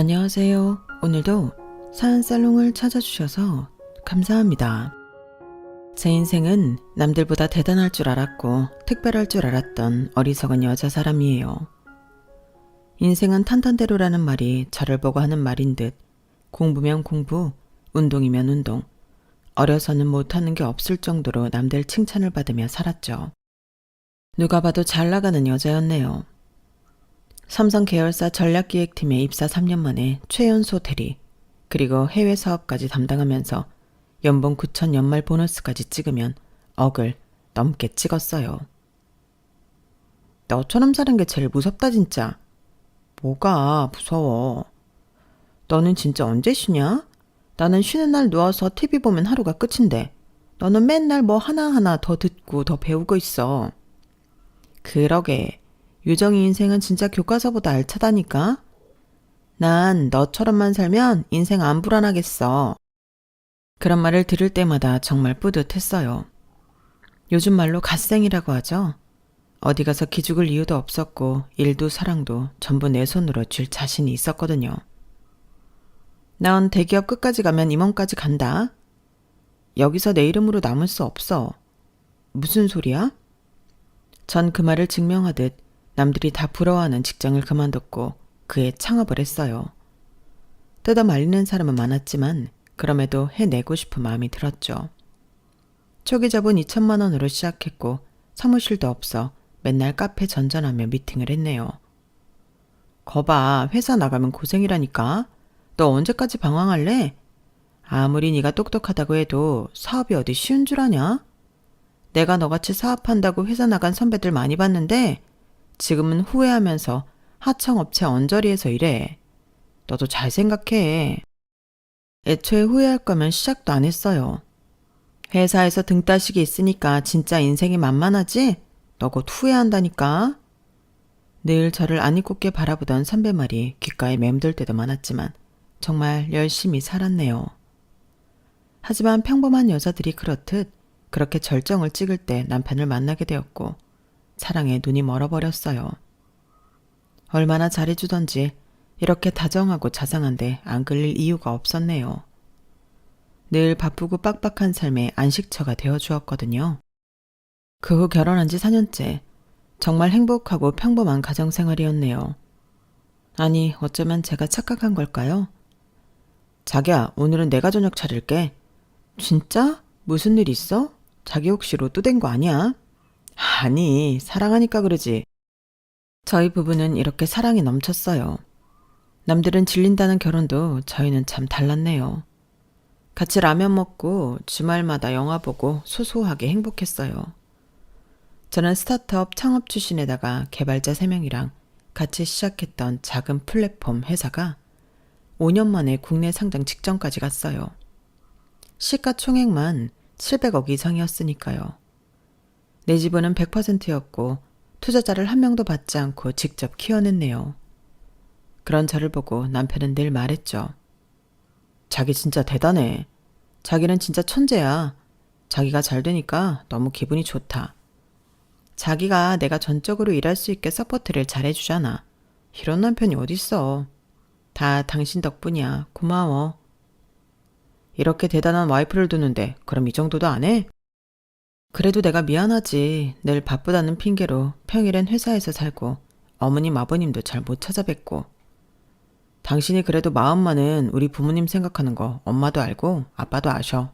안녕하세요. 오늘도 사연살롱을 찾아주셔서 감사합니다. 제 인생은 남들보다 대단할 줄 알았고 특별할 줄 알았던 어리석은 여자 사람이에요. 인생은 탄탄대로라는 말이 저를 보고 하는 말인 듯 공부면 공부, 운동이면 운동, 어려서는 못하는 게 없을 정도로 남들 칭찬을 받으며 살았죠. 누가 봐도 잘 나가는 여자였네요. 삼성 계열사 전략기획팀에 입사 3년 만에 최연소 대리, 그리고 해외 사업까지 담당하면서 연봉 9천 연말 보너스까지 찍으면 억을 넘게 찍었어요. 너처럼 사는 게 제일 무섭다 진짜. 뭐가 무서워. 너는 진짜 언제 쉬냐? 나는 쉬는 날 누워서 TV 보면 하루가 끝인데 너는 맨날 뭐 하나하나 더 듣고 더 배우고 있어. 그러게. 유정이 인생은 진짜 교과서보다 알차다니까? 난 너처럼만 살면 인생 안 불안하겠어. 그런 말을 들을 때마다 정말 뿌듯했어요. 요즘 말로 갓생이라고 하죠. 어디 가서 기죽을 이유도 없었고 일도 사랑도 전부 내 손으로 줄 자신이 있었거든요. 난 대기업 끝까지 가면 임원까지 간다. 여기서 내 이름으로 남을 수 없어. 무슨 소리야? 전 그 말을 증명하듯 남들이 다 부러워하는 직장을 그만뒀고 그에 창업을 했어요. 뜯어 말리는 사람은 많았지만 그럼에도 해내고 싶은 마음이 들었죠. 초기 자본 2천만 원으로 시작했고 사무실도 없어 맨날 카페 전전하며 미팅을 했네요. 거봐, 회사 나가면 고생이라니까. 너 언제까지 방황할래? 아무리 네가 똑똑하다고 해도 사업이 어디 쉬운 줄 아냐? 내가 너같이 사업한다고 회사 나간 선배들 많이 봤는데 지금은 후회하면서 하청업체 언저리에서 일해. 너도 잘 생각해. 애초에 후회할 거면 시작도 안 했어요. 회사에서 등 따시기 있으니까 진짜 인생이 만만하지? 너 곧 후회한다니까. 늘 저를 아니 꼽게 바라보던 선배 말이 귓가에 맴돌 때도 많았지만 정말 열심히 살았네요. 하지만 평범한 여자들이 그렇듯 그렇게 절정을 찍을 때 남편을 만나게 되었고 사랑에 눈이 멀어버렸어요. 얼마나 잘해주던지 이렇게 다정하고 자상한데 안 끌릴 이유가 없었네요. 늘 바쁘고 빡빡한 삶의 안식처가 되어주었거든요. 그 후 결혼한 지 4년째 정말 행복하고 평범한 가정생활이었네요. 아니, 어쩌면 제가 착각한 걸까요? 자기야, 오늘은 내가 저녁 차릴게. 진짜? 무슨 일 있어? 자기 혹시 로또 된 거 아니야? 아니, 사랑하니까 그러지. 저희 부부는 이렇게 사랑이 넘쳤어요. 남들은 질린다는 결혼도 저희는 참 달랐네요. 같이 라면 먹고 주말마다 영화 보고 소소하게 행복했어요. 저는 스타트업 창업 출신에다가 개발자 3명이랑 같이 시작했던 작은 플랫폼 회사가 5년 만에 국내 상장 직전까지 갔어요. 시가총액만 700억 이상이었으니까요. 내 지분은 100%였고 투자자를 한 명도 받지 않고 직접 키워냈네요. 그런 저를 보고 남편은 늘 말했죠. 자기 진짜 대단해. 자기는 진짜 천재야. 자기가 잘 되니까 너무 기분이 좋다. 자기가 내가 전적으로 일할 수 있게 서포트를 잘해주잖아. 이런 남편이 어딨어. 다 당신 덕분이야. 고마워. 이렇게 대단한 와이프를 두는데 그럼 이 정도도 안 해? 그래도 내가 미안하지. 늘 바쁘다는 핑계로 평일엔 회사에서 살고 어머님 아버님도 잘 못 찾아뵙고. 당신이 그래도 마음만은 우리 부모님 생각하는 거 엄마도 알고 아빠도 아셔.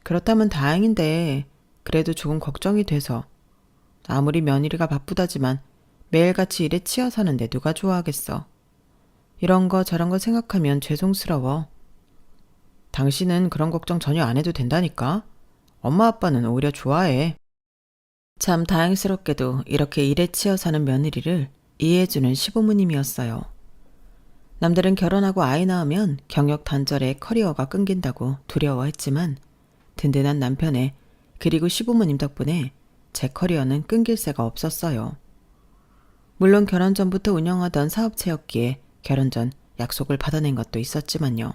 그렇다면 다행인데 그래도 조금 걱정이 돼서. 아무리 며느리가 바쁘다지만 매일같이 일에 치여 사는데 누가 좋아하겠어. 이런 거 저런 거 생각하면 죄송스러워. 당신은 그런 걱정 전혀 안 해도 된다니까. 엄마 아빠는 오히려 좋아해. 참 다행스럽게도 이렇게 일에 치여 사는 며느리를 이해해주는 시부모님이었어요. 남들은 결혼하고 아이 낳으면 경력 단절에 커리어가 끊긴다고 두려워했지만 든든한 남편의 그리고 시부모님 덕분에 제 커리어는 끊길 새가 없었어요. 물론 결혼 전부터 운영하던 사업체였기에 결혼 전 약속을 받아낸 것도 있었지만요.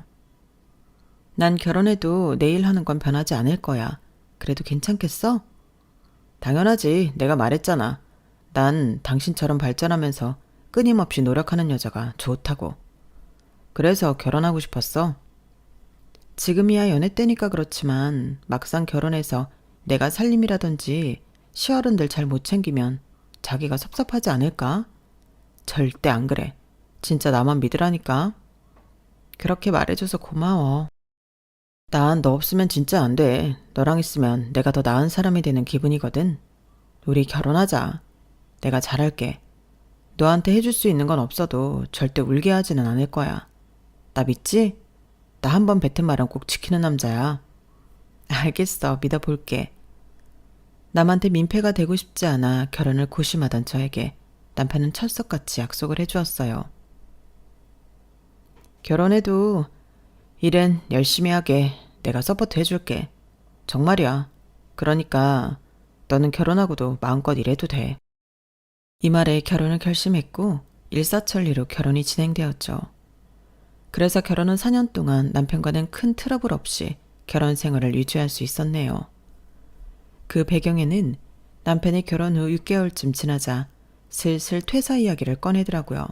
난 결혼해도 내일 하는 건 변하지 않을 거야. 그래도 괜찮겠어? 당연하지. 내가 말했잖아. 난 당신처럼 발전하면서 끊임없이 노력하는 여자가 좋다고. 그래서 결혼하고 싶었어. 지금이야 연애 때니까 그렇지만 막상 결혼해서 내가 살림이라든지 시어른들 잘 못 챙기면 자기가 섭섭하지 않을까? 절대 안 그래. 진짜 나만 믿으라니까. 그렇게 말해줘서 고마워. 난 너 없으면 진짜 안 돼. 너랑 있으면 내가 더 나은 사람이 되는 기분이거든. 우리 결혼하자. 내가 잘할게. 너한테 해줄 수 있는 건 없어도 절대 울게 하지는 않을 거야. 나 믿지? 나 한 번 뱉은 말은 꼭 지키는 남자야. 알겠어. 믿어볼게. 남한테 민폐가 되고 싶지 않아 결혼을 고심하던 저에게 남편은 철석같이 약속을 해주었어요. 결혼해도 일은 열심히 하게 내가 서포트 해줄게. 정말이야. 그러니까 너는 결혼하고도 마음껏 일해도 돼. 이 말에 결혼을 결심했고 일사천리로 결혼이 진행되었죠. 그래서 결혼은 4년 동안 남편과는 큰 트러블 없이 결혼 생활을 유지할 수 있었네요. 그 배경에는 남편이 결혼 후 6개월쯤 지나자 슬슬 퇴사 이야기를 꺼내더라고요.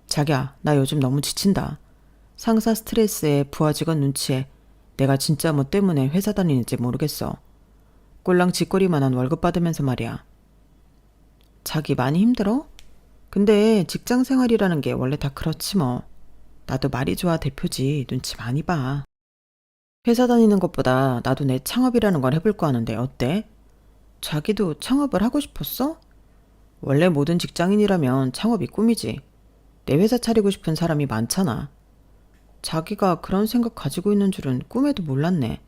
자기야, 나 요즘 너무 지친다. 상사 스트레스에 부하 직원 눈치에 내가 진짜 뭐 때문에 회사 다니는지 모르겠어. 꼴랑 쥐꼬리만한 월급 받으면서 말이야. 자기 많이 힘들어? 근데 직장 생활이라는 게 원래 다 그렇지 뭐. 나도 말이 좋아 대표지 눈치 많이 봐. 회사 다니는 것보다 나도 내 창업이라는 걸 해볼 거 하는데 어때? 자기도 창업을 하고 싶었어? 원래 모든 직장인이라면 창업이 꿈이지. 내 회사 차리고 싶은 사람이 많잖아. 자기가 그런 생각 가지고 있는 줄은 꿈에도 몰랐네.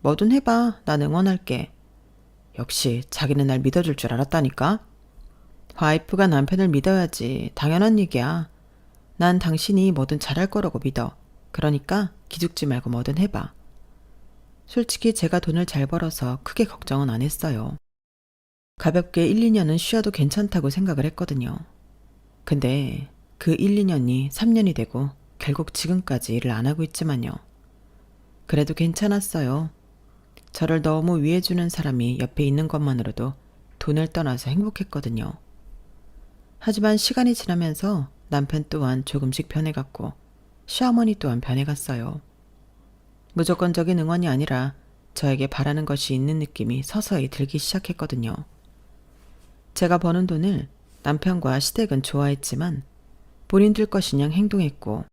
뭐든 해봐. 난 응원할게. 역시 자기는 날 믿어줄 줄 알았다니까. 와이프가 남편을 믿어야지. 당연한 얘기야. 난 당신이 뭐든 잘할 거라고 믿어. 그러니까 기죽지 말고 뭐든 해봐. 솔직히 제가 돈을 잘 벌어서 크게 걱정은 안 했어요. 가볍게 1, 2년은 쉬어도 괜찮다고 생각을 했거든요. 근데 그 1, 2년이 3년이 되고 결국 지금까지 일을 안 하고 있지만요. 그래도 괜찮았어요. 저를 너무 위해주는 사람이 옆에 있는 것만으로도 돈을 떠나서 행복했거든요. 하지만 시간이 지나면서 남편 또한 조금씩 변해갔고 시어머니 또한 변해갔어요. 무조건적인 응원이 아니라 저에게 바라는 것이 있는 느낌이 서서히 들기 시작했거든요. 제가 버는 돈을 남편과 시댁은 좋아했지만 본인들 것이냥 행동했고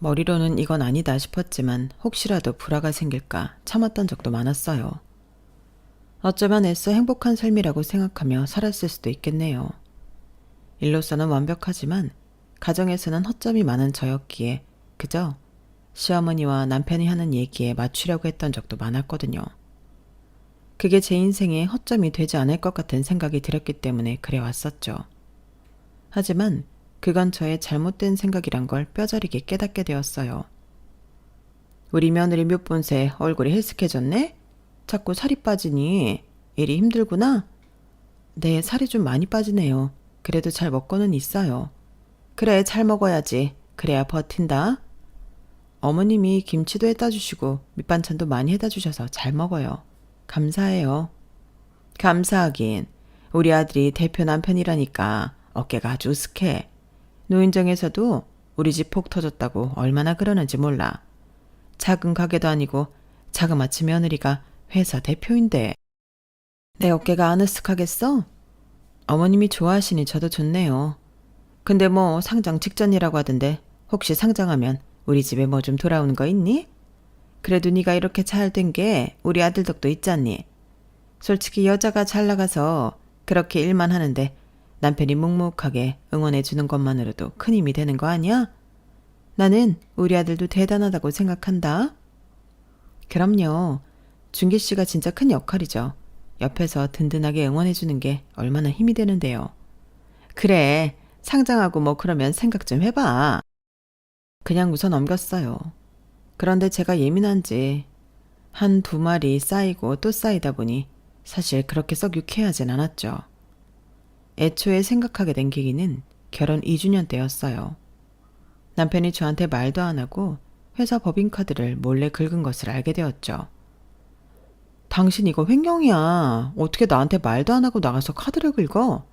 머리로는 이건 아니다 싶었지만 혹시라도 불화가 생길까 참았던 적도 많았어요. 어쩌면 애써 행복한 삶이라고 생각하며 살았을 수도 있겠네요. 일로서는 완벽하지만 가정에서는 허점이 많은 저였기에 그저 시어머니와 남편이 하는 얘기에 맞추려고 했던 적도 많았거든요. 그게 제 인생에 허점이 되지 않을 것 같은 생각이 들었기 때문에 그래 왔었죠. 하지만 그건 저의 잘못된 생각이란 걸 뼈저리게 깨닫게 되었어요. 우리 며느리 몇 번 새 얼굴이 헬쓱해졌네? 자꾸 살이 빠지니 일이 힘들구나? 네, 살이 좀 많이 빠지네요. 그래도 잘 먹고는 있어요. 그래, 잘 먹어야지. 그래야 버틴다. 어머님이 김치도 해다 주시고 밑반찬도 많이 해다 주셔서 잘 먹어요. 감사해요. 감사하긴. 우리 아들이 대표 남편이라니까 어깨가 아주 으쓱해. 노인정에서도 우리 집 폭 터졌다고 얼마나 그러는지 몰라. 작은 가게도 아니고 자그마치 며느리가 회사 대표인데. 내 어깨가 안 으쓱하겠어? 어머님이 좋아하시니 저도 좋네요. 근데 뭐 상장 직전이라고 하던데 혹시 상장하면 우리 집에 뭐 좀 돌아오는 거 있니? 그래도 네가 이렇게 잘 된 게 우리 아들 덕도 있잖니. 솔직히 여자가 잘 나가서 그렇게 일만 하는데 남편이 묵묵하게 응원해 주는 것만으로도 큰 힘이 되는 거 아니야? 나는 우리 아들도 대단하다고 생각한다. 그럼요. 준기 씨가 진짜 큰 역할이죠. 옆에서 든든하게 응원해 주는 게 얼마나 힘이 되는데요. 그래, 상장하고 뭐 그러면 생각 좀 해봐. 그냥 웃어 넘겼어요. 그런데 제가 예민한지 한 두 마리 쌓이고 또 쌓이다 보니 사실 그렇게 썩 유쾌하진 않았죠. 애초에 생각하게 된 계기는 결혼 2주년 때였어요. 남편이 저한테 말도 안 하고 회사 법인카드를 몰래 긁은 것을 알게 되었죠. 당신 이거 횡령이야. 어떻게 나한테 말도 안 하고 나가서 카드를 긁어?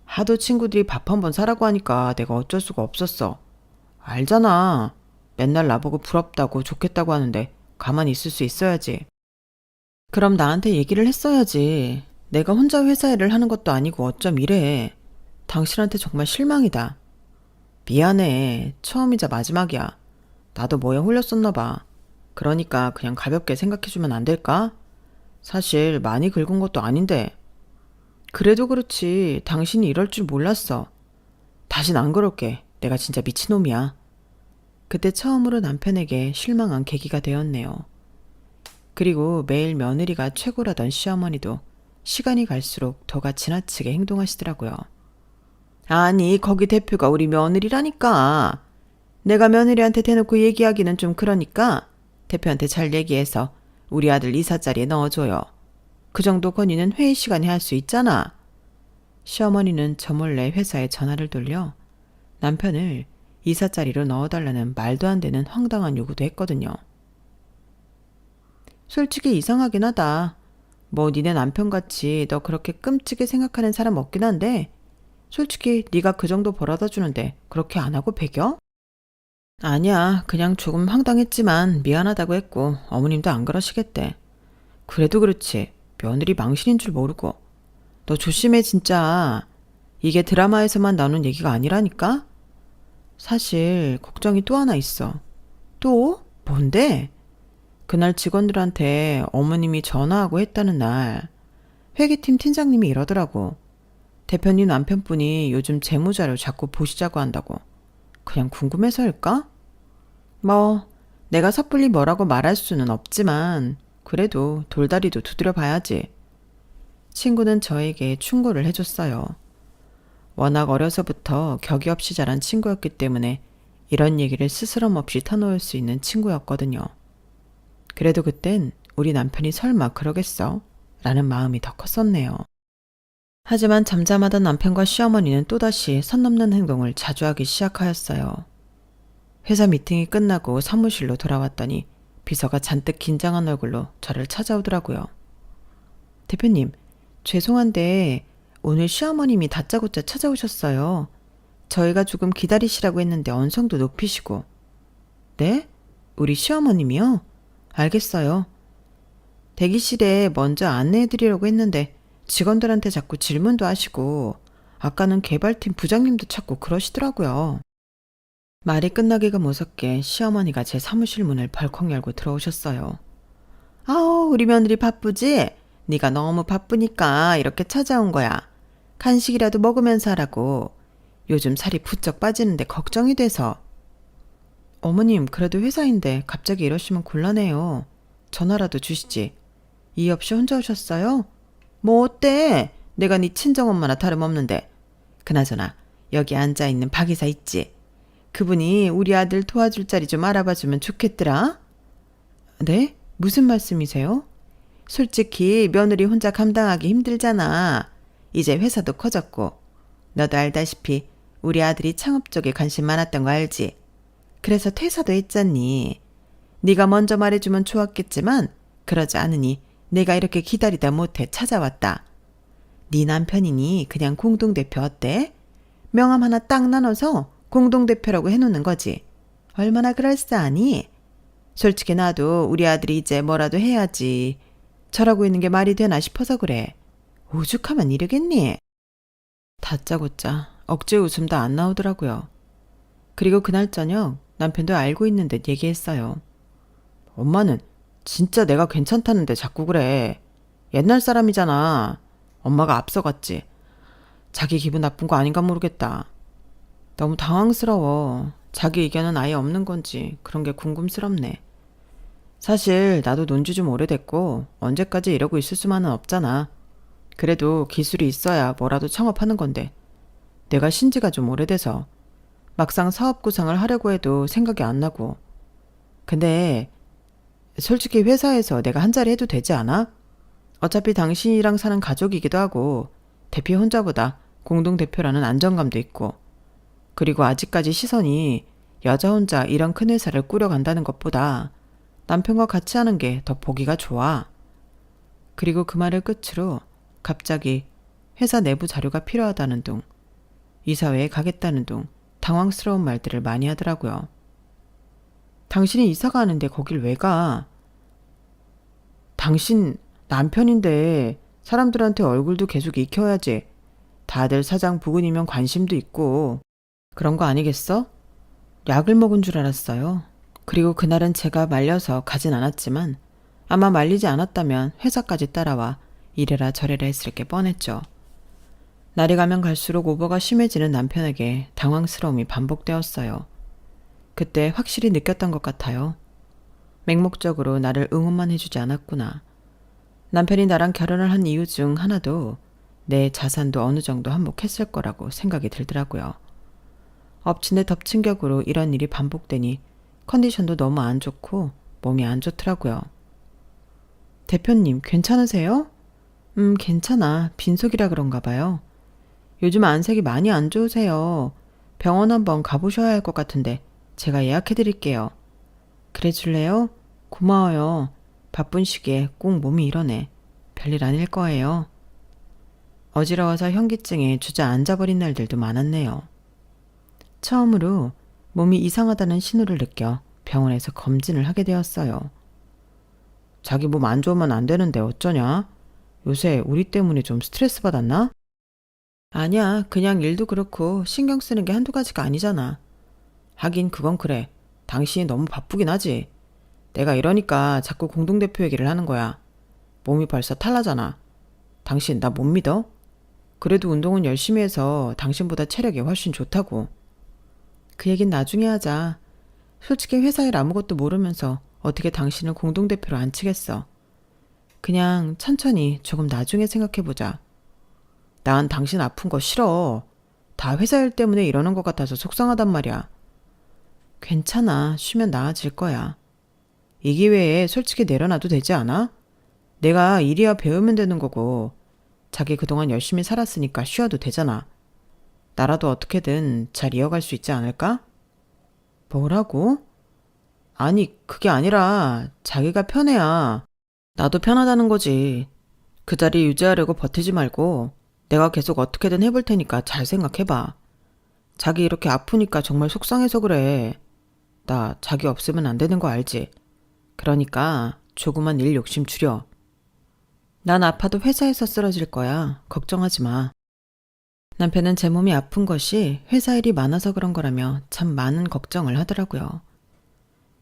하도 친구들이 밥 한 번 사라고 하니까 내가 어쩔 수가 없었어. 알잖아. 맨날 나보고 부럽다고 좋겠다고 하는데 가만히 있을 수 있어야지. 그럼 나한테 얘기를 했어야지. 내가 혼자 회사 일을 하는 것도 아니고 어쩜 이래. 당신한테 정말 실망이다. 미안해. 처음이자 마지막이야. 나도 뭐에 홀렸었나 봐. 그러니까 그냥 가볍게 생각해주면 안 될까? 사실 많이 긁은 것도 아닌데. 그래도 그렇지. 당신이 이럴 줄 몰랐어. 다신 안 그럴게. 내가 진짜 미친놈이야. 그때 처음으로 남편에게 실망한 계기가 되었네요. 그리고 매일 며느리가 최고라던 시어머니도 시간이 갈수록 더가 지나치게 행동하시더라고요. 아니, 거기 대표가 우리 며느리라니까. 내가 며느리한테 대놓고 얘기하기는 좀 그러니까 대표한테 잘 얘기해서 우리 아들 이사 자리에 넣어줘요. 그 정도 건의는 회의 시간에 할 수 있잖아. 시어머니는 저 몰래 회사에 전화를 돌려 남편을 이사 자리로 넣어달라는 말도 안 되는 황당한 요구도 했거든요. 솔직히 이상하긴 하다. 뭐 니네 남편같이 너 그렇게 끔찍이 생각하는 사람 없긴 한데 솔직히 네가 그 정도 벌어다 주는데 그렇게 안 하고 배겨? 아니야. 그냥 조금 황당했지만 미안하다고 했고 어머님도 안 그러시겠대. 그래도 그렇지. 며느리 망신인 줄 모르고. 너 조심해 진짜. 이게 드라마에서만 나오는 얘기가 아니라니까? 사실 걱정이 또 하나 있어. 또? 뭔데? 그날 직원들한테 어머님이 전화하고 했다는 날 회계팀 팀장님이 이러더라고. 대표님 남편분이 요즘 재무자료 자꾸 보시자고 한다고. 그냥 궁금해서일까? 뭐 내가 섣불리 뭐라고 말할 수는 없지만 그래도 돌다리도 두드려 봐야지. 친구는 저에게 충고를 해줬어요. 워낙 어려서부터 격이 없이 자란 친구였기 때문에 이런 얘기를 스스럼 없이 터놓을 수 있는 친구였거든요. 그래도 그땐 우리 남편이 설마 그러겠어? 라는 마음이 더 컸었네요. 하지만 잠잠하던 남편과 시어머니는 또다시 선 넘는 행동을 자주 하기 시작하였어요. 회사 미팅이 끝나고 사무실로 돌아왔더니 비서가 잔뜩 긴장한 얼굴로 저를 찾아오더라고요. 대표님, 죄송한데 오늘 시어머님이 다짜고짜 찾아오셨어요. 저희가 조금 기다리시라고 했는데 언성도 높이시고. 네? 우리 시어머님이요? 알겠어요. 대기실에 먼저 안내해드리려고 했는데 직원들한테 자꾸 질문도 하시고 아까는 개발팀 부장님도 찾고 그러시더라고요. 말이 끝나기가 무섭게 시어머니가 제 사무실 문을 벌컥 열고 들어오셨어요. 아우, 우리 며느리 바쁘지? 네가 너무 바쁘니까 이렇게 찾아온 거야. 간식이라도 먹으면서 하라고. 요즘 살이 부쩍 빠지는데 걱정이 돼서. 어머님, 그래도 회사인데 갑자기 이러시면 곤란해요. 전화라도 주시지. 이유 없이 혼자 오셨어요? 뭐 어때? 내가 네 친정엄마나 다름없는데. 그나저나 여기 앉아있는 박 이사 있지? 그분이 우리 아들 도와줄 자리 좀 알아봐주면 좋겠더라. 네? 무슨 말씀이세요? 솔직히 며느리 혼자 감당하기 힘들잖아. 이제 회사도 커졌고. 너도 알다시피 우리 아들이 창업 쪽에 관심 많았던 거 알지? 그래서 퇴사도 했잖니. 네가 먼저 말해주면 좋았겠지만 그러지 않으니 내가 이렇게 기다리다 못해 찾아왔다. 네 남편이니 그냥 공동대표 어때? 명함 하나 딱 나눠서 공동대표라고 해놓는 거지. 얼마나 그럴싸하니? 솔직히 나도 우리 아들이 이제 뭐라도 해야지. 저러고 있는 게 말이 되나 싶어서 그래. 오죽하면 이러겠니? 다짜고짜 억지 웃음도 안 나오더라고요. 그리고 그날 저녁 남편도 알고 있는 듯 얘기했어요. 엄마는 진짜 내가 괜찮다는데 자꾸 그래. 옛날 사람이잖아. 엄마가 앞서갔지. 자기 기분 나쁜 거 아닌가 모르겠다. 너무 당황스러워. 자기 의견은 아예 없는 건지 그런 게 궁금스럽네. 사실 나도 논지 좀 오래됐고 언제까지 이러고 있을 수만은 없잖아. 그래도 기술이 있어야 뭐라도 창업하는 건데 내가 신지가 좀 오래돼서 막상 사업 구상을 하려고 해도 생각이 안 나고. 근데 솔직히 회사에서 내가 한 자리 해도 되지 않아? 어차피 당신이랑 사는 가족이기도 하고 대표 혼자보다 공동대표라는 안정감도 있고 그리고 아직까지 시선이 여자 혼자 이런 큰 회사를 꾸려간다는 것보다 남편과 같이 하는 게 더 보기가 좋아. 그리고 그 말을 끝으로 갑자기 회사 내부 자료가 필요하다는 둥, 이사회에 가겠다는 둥 당황스러운 말들을 많이 하더라고요. 당신이 이사 가는데 거길 왜 가? 당신 남편인데 사람들한테 얼굴도 계속 익혀야지. 다들 사장 부근이면 관심도 있고. 그런 거 아니겠어? 약을 먹은 줄 알았어요. 그리고 그날은 제가 말려서 가진 않았지만 아마 말리지 않았다면 회사까지 따라와 이래라 저래라 했을 게 뻔했죠. 날이 가면 갈수록 오버가 심해지는 남편에게 당황스러움이 반복되었어요. 그때 확실히 느꼈던 것 같아요. 맹목적으로 나를 응원만 해주지 않았구나. 남편이 나랑 결혼을 한 이유 중 하나도 내 자산도 어느 정도 한몫했을 거라고 생각이 들더라고요. 엎친 데 덮친 격으로 이런 일이 반복되니 컨디션도 너무 안 좋고 몸이 안 좋더라고요. 대표님, 괜찮으세요? 괜찮아. 빈속이라 그런가 봐요. 요즘 안색이 많이 안 좋으세요. 병원 한번 가보셔야 할 것 같은데 제가 예약해드릴게요. 그래 줄래요? 고마워요. 바쁜 시기에 꼭 몸이 이러네. 별일 아닐 거예요. 어지러워서 현기증에 주저앉아버린 날들도 많았네요. 처음으로 몸이 이상하다는 신호를 느껴 병원에서 검진을 하게 되었어요. 자기 몸 안 좋으면 안 되는데 어쩌냐? 요새 우리 때문에 좀 스트레스 받았나? 아니야, 그냥 일도 그렇고 신경 쓰는 게 한두 가지가 아니잖아. 하긴 그건 그래. 당신이 너무 바쁘긴 하지. 내가 이러니까 자꾸 공동대표 얘기를 하는 거야. 몸이 벌써 탈나잖아. 당신 나 못 믿어? 그래도 운동은 열심히 해서 당신보다 체력이 훨씬 좋다고. 그 얘긴 나중에 하자. 솔직히 회사 일 아무것도 모르면서 어떻게 당신을 공동대표로 앉히겠어. 그냥 천천히 조금 나중에 생각해보자. 난 당신 아픈 거 싫어. 다 회사 일 때문에 이러는 것 같아서 속상하단 말이야. 괜찮아. 쉬면 나아질 거야. 이 기회에 솔직히 내려놔도 되지 않아? 내가 일이야 배우면 되는 거고 자기 그동안 열심히 살았으니까 쉬어도 되잖아. 나라도 어떻게든 잘 이어갈 수 있지 않을까? 뭐라고? 아니, 그게 아니라 자기가 편해야 나도 편하다는 거지. 그 자리 유지하려고 버티지 말고 내가 계속 어떻게든 해볼 테니까 잘 생각해봐. 자기 이렇게 아프니까 정말 속상해서 그래. 나 자기 없으면 안 되는 거 알지? 그러니까 조그만 일 욕심 줄여. 난 아파도 회사에서 쓰러질 거야. 걱정하지 마. 남편은 제 몸이 아픈 것이 회사 일이 많아서 그런 거라며 참 많은 걱정을 하더라고요.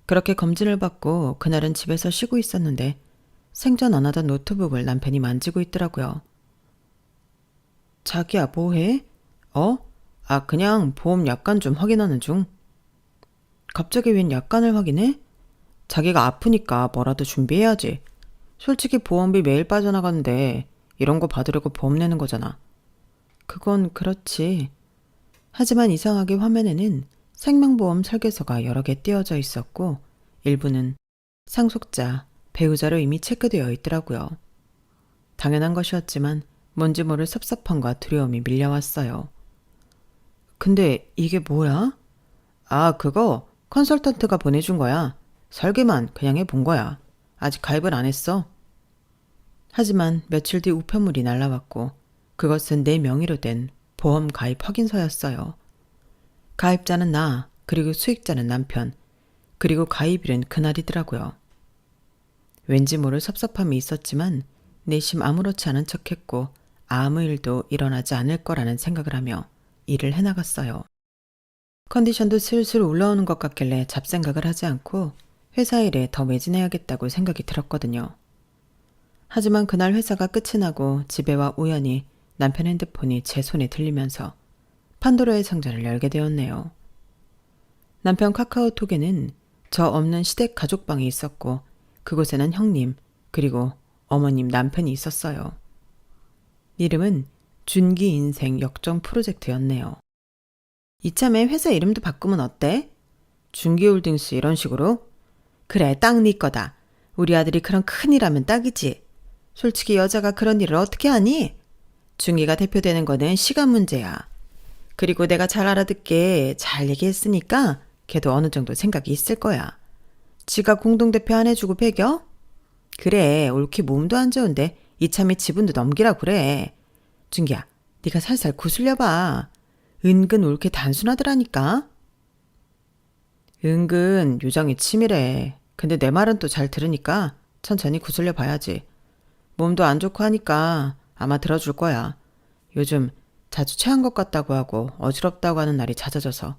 그렇게 검진을 받고 그날은 집에서 쉬고 있었는데 생전 안 하던 노트북을 남편이 만지고 있더라고요. 자기야, 뭐해? 그냥 보험 약관 좀 확인하는 중. 갑자기 웬 약관을 확인해? 자기가 아프니까 뭐라도 준비해야지. 솔직히 보험비 매일 빠져나가는데 이런 거 받으려고 보험 내는 거잖아. 그건 그렇지. 하지만 이상하게 화면에는 생명보험 설계서가 여러 개 띄어져 있었고 일부는 상속자, 배우자로 이미 체크되어 있더라고요. 당연한 것이었지만 뭔지 모를 섭섭함과 두려움이 밀려왔어요. 근데 이게 뭐야? 그거 컨설턴트가 보내준 거야. 설계만 그냥 해본 거야. 아직 가입을 안 했어. 하지만 며칠 뒤 우편물이 날라왔고 그것은 내 명의로 된 보험 가입 확인서였어요. 가입자는 나, 그리고 수익자는 남편, 그리고 가입일은 그날이더라고요. 왠지 모를 섭섭함이 있었지만 내심 아무렇지 않은 척했고 아무 일도 일어나지 않을 거라는 생각을 하며 일을 해나갔어요. 컨디션도 슬슬 올라오는 것 같길래 잡생각을 하지 않고 회사 일에 더 매진해야겠다고 생각이 들었거든요. 하지만 그날 회사가 끝이 나고 집에 와 우연히 남편 핸드폰이 제 손에 들리면서 판도라의 상자를 열게 되었네요. 남편 카카오톡에는 저 없는 시댁 가족방이 있었고 그곳에는 형님 그리고 어머님 남편이 있었어요. 이름은 준기 인생 역전 프로젝트였네요. 이참에 회사 이름도 바꾸면 어때? 준기홀딩스 이런 식으로? 그래, 딱 네 거다. 우리 아들이 그런 큰일하면 딱이지. 솔직히 여자가 그런 일을 어떻게 하니? 준기가 대표되는 거는 시간 문제야. 그리고 내가 잘 알아듣게 잘 얘기했으니까 걔도 어느 정도 생각이 있을 거야. 지가 공동대표 안 해주고 배겨? 그래, 옳게 몸도 안 좋은데 이참에 지분도 넘기라 그래. 준기야, 네가 살살 구슬려봐. 은근 옳게 단순하더라니까. 은근 요정이 치밀해. 근데 내 말은 또 잘 들으니까 천천히 구슬려 봐야지. 몸도 안 좋고 하니까 아마 들어줄 거야. 요즘 자주 체한 것 같다고 하고 어지럽다고 하는 날이 잦아져서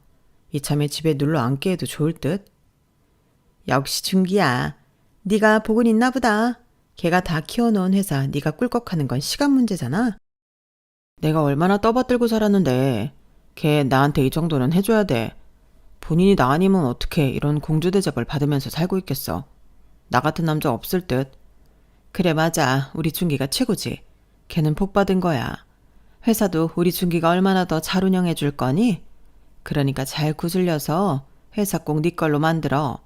이참에 집에 눌러 앉게 해도 좋을 듯. 역시 준기야. 네가 복은 있나 보다. 걔가 다 키워놓은 회사 네가 꿀꺽하는 건 시간 문제잖아. 내가 얼마나 떠받들고 살았는데 걔 나한테 이 정도는 해줘야 돼. 본인이 나 아니면 어떻게 이런 공주 대접을 받으면서 살고 있겠어. 나 같은 남자 없을 듯. 그래 맞아. 우리 준기가 최고지. 걔는 복 받은 거야. 회사도 우리 준기가 얼마나 더 잘 운영해 줄 거니? 그러니까 잘 구슬려서 회사 꼭 네 걸로 만들어.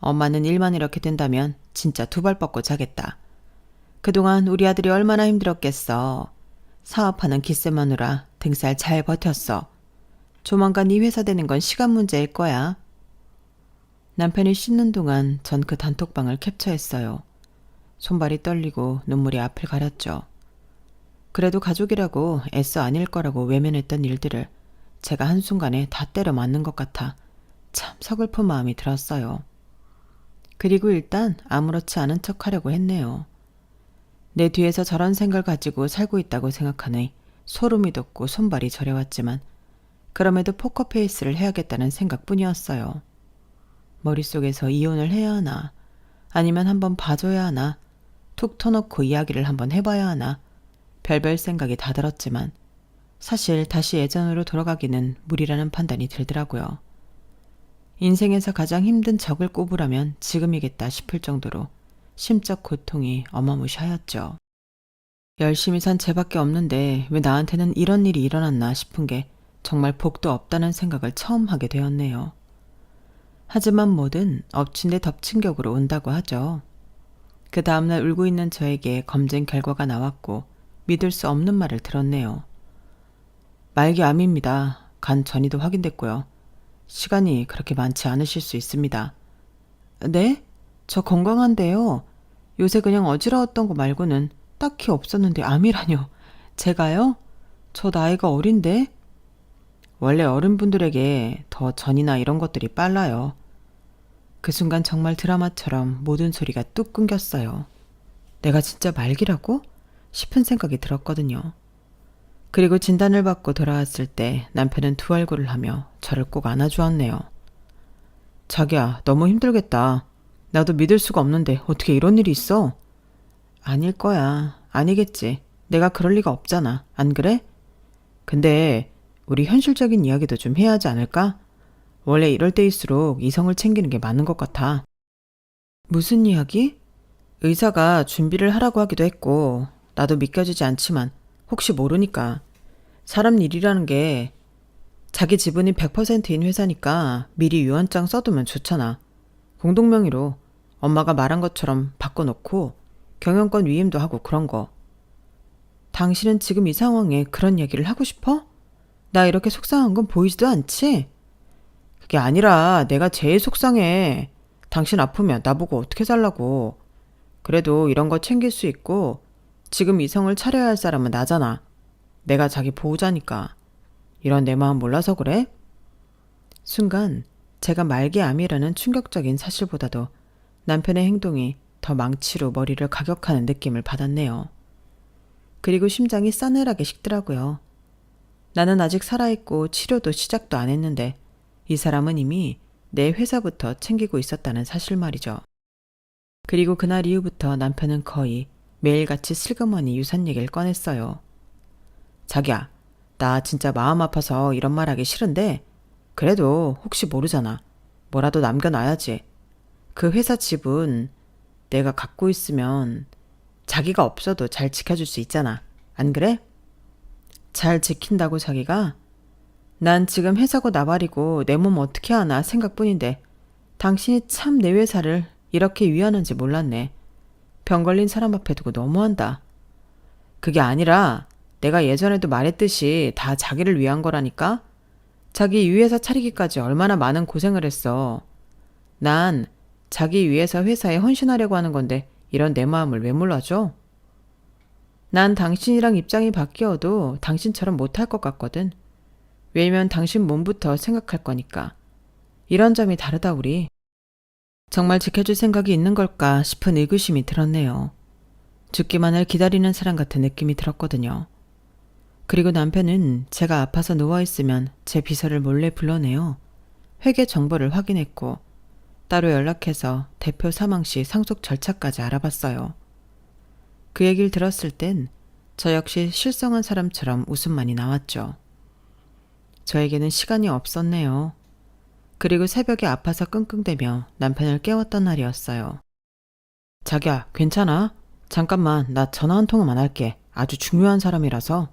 엄마는 일만 이렇게 된다면 진짜 두 발 뻗고 자겠다. 그동안 우리 아들이 얼마나 힘들었겠어. 사업하는 기세 마누라 등살 잘 버텼어. 조만간 네 회사 되는 건 시간 문제일 거야. 남편이 씻는 동안 전 그 단톡방을 캡처했어요. 손발이 떨리고 눈물이 앞을 가렸죠. 그래도 가족이라고 애써 아닐 거라고 외면했던 일들을 제가 한순간에 다 때려 맞는 것 같아 참 서글픈 마음이 들었어요. 그리고 일단 아무렇지 않은 척 하려고 했네요. 내 뒤에서 저런 생각을 가지고 살고 있다고 생각하니 소름이 돋고 손발이 저려왔지만 그럼에도 포커페이스를 해야겠다는 생각뿐이었어요. 머릿속에서 이혼을 해야 하나 아니면 한번 봐줘야 하나 툭 터놓고 이야기를 한번 해봐야 하나 별별 생각이 다 들었지만 사실 다시 예전으로 돌아가기는 무리라는 판단이 들더라고요. 인생에서 가장 힘든 적을 꼽으라면 지금이겠다 싶을 정도로 심적 고통이 어마무시하였죠. 열심히 산 쟤밖에 없는데 왜 나한테는 이런 일이 일어났나 싶은 게 정말 복도 없다는 생각을 처음 하게 되었네요. 하지만 뭐든 엎친 데 덮친 격으로 온다고 하죠. 그 다음날 울고 있는 저에게 검진 결과가 나왔고 믿을 수 없는 말을 들었네요. 말기암입니다. 간 전이도 확인됐고요. 시간이 그렇게 많지 않으실 수 있습니다. 네? 저 건강한데요. 요새 그냥 어지러웠던 거 말고는 딱히 없었는데 암이라뇨. 제가요? 저 나이가 어린데? 원래 어른분들에게 더 전이나 이런 것들이 빨라요. 그 순간 정말 드라마처럼 모든 소리가 뚝 끊겼어요. 내가 진짜 말기라고? 싶은 생각이 들었거든요. 그리고 진단을 받고 돌아왔을 때 남편은 두 얼굴을 하며 저를 꼭 안아주었네요. 자기야, 너무 힘들겠다. 나도 믿을 수가 없는데 어떻게 이런 일이 있어? 아닐 거야. 아니겠지. 내가 그럴 리가 없잖아. 안 그래? 근데 우리 현실적인 이야기도 좀 해야 하지 않을까? 원래 이럴 때일수록 이성을 챙기는 게 맞는 것 같아. 무슨 이야기? 의사가 준비를 하라고 하기도 했고 나도 믿겨지지 않지만 혹시 모르니까 사람 일이라는 게 자기 지분이 100%인 회사니까 미리 유언장 써두면 좋잖아. 공동명의로 엄마가 말한 것처럼 바꿔놓고 경영권 위임도 하고 그런 거. 당신은 지금 이 상황에 그런 얘기를 하고 싶어? 나 이렇게 속상한 건 보이지도 않지? 그게 아니라 내가 제일 속상해. 당신 아프면 나보고 어떻게 살라고. 그래도 이런 거 챙길 수 있고 지금 이성을 차려야 할 사람은 나잖아. 내가 자기 보호자니까. 이런 내 마음 몰라서 그래? 순간 제가 말기암이라는 충격적인 사실보다도 남편의 행동이 더 망치로 머리를 가격하는 느낌을 받았네요. 그리고 심장이 싸늘하게 식더라고요. 나는 아직 살아있고 치료도 시작도 안 했는데 이 사람은 이미 내 회사부터 챙기고 있었다는 사실 말이죠. 그리고 그날 이후부터 남편은 거의 매일같이 슬그머니 유산 얘기를 꺼냈어요. 자기야, 나 진짜 마음 아파서 이런 말 하기 싫은데 그래도 혹시 모르잖아. 뭐라도 남겨놔야지. 그 회사 지분 내가 갖고 있으면 자기가 없어도 잘 지켜줄 수 있잖아. 안 그래? 잘 지킨다고 자기가? 난 지금 회사고 나발이고 내 몸 어떻게 하나 생각뿐인데 당신이 참 내 회사를 이렇게 위하는지 몰랐네. 병 걸린 사람 앞에 두고 너무한다. 그게 아니라 내가 예전에도 말했듯이 다 자기를 위한 거라니까? 자기 이 회사 차리기까지 얼마나 많은 고생을 했어. 난 자기 위해서 회사에 헌신하려고 하는 건데 이런 내 마음을 왜 몰라줘? 난 당신이랑 입장이 바뀌어도 당신처럼 못할 것 같거든. 왜냐면 당신 몸부터 생각할 거니까. 이런 점이 다르다 우리. 정말 지켜줄 생각이 있는 걸까 싶은 의구심이 들었네요. 죽기만을 기다리는 사람 같은 느낌이 들었거든요. 그리고 남편은 제가 아파서 누워있으면 제 비서를 몰래 불러내어 회계 정보를 확인했고 따로 연락해서 대표 사망 시 상속 절차까지 알아봤어요. 그 얘기를 들었을 땐 저 역시 실성한 사람처럼 웃음만이 나왔죠. 저에게는 시간이 없었네요. 그리고 새벽에 아파서 끙끙대며 남편을 깨웠던 날이었어요. 자기야, 괜찮아? 잠깐만, 나 전화 한 통만 할게. 아주 중요한 사람이라서.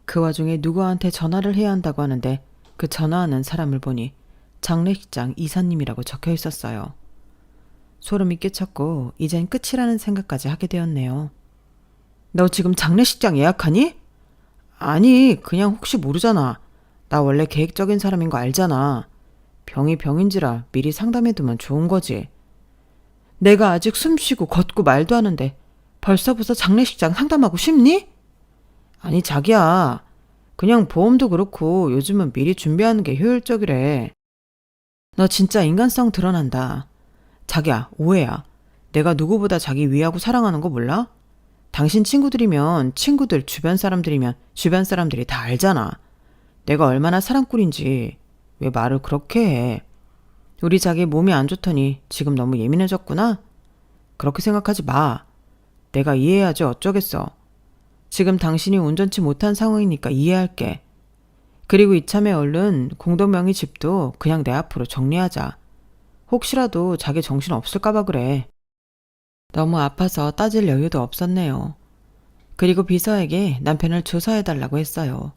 그 와중에 누구한테 전화를 해야 한다고 하는데 그 전화하는 사람을 보니 장례식장 이사님이라고 적혀 있었어요. 소름이 끼쳤고 이젠 끝이라는 생각까지 하게 되었네요. 너 지금 장례식장 예약하니? 아니, 그냥 혹시 모르잖아. 나 원래 계획적인 사람인 거 알잖아. 병이 병인지라 미리 상담해두면 좋은 거지. 내가 아직 숨쉬고 걷고 말도 하는데 벌써부터 장례식장 상담하고 싶니? 아니, 자기야. 그냥 보험도 그렇고 요즘은 미리 준비하는 게 효율적이래. 너 진짜 인간성 드러난다. 자기야, 오해야. 내가 누구보다 자기 위하고 사랑하는 거 몰라? 당신 친구들이면 친구들, 주변 사람들이면 주변 사람들이 다 알잖아. 내가 얼마나 사랑꾼인지. 왜 말을 그렇게 해? 우리 자기 몸이 안 좋더니 지금 너무 예민해졌구나? 그렇게 생각하지 마. 내가 이해해야지 어쩌겠어. 지금 당신이 온전치 못한 상황이니까 이해할게. 그리고 이참에 얼른 공동명의 집도 그냥 내 앞으로 정리하자. 혹시라도 자기 정신 없을까봐 그래. 너무 아파서 따질 여유도 없었네요. 그리고 비서에게 남편을 조사해달라고 했어요.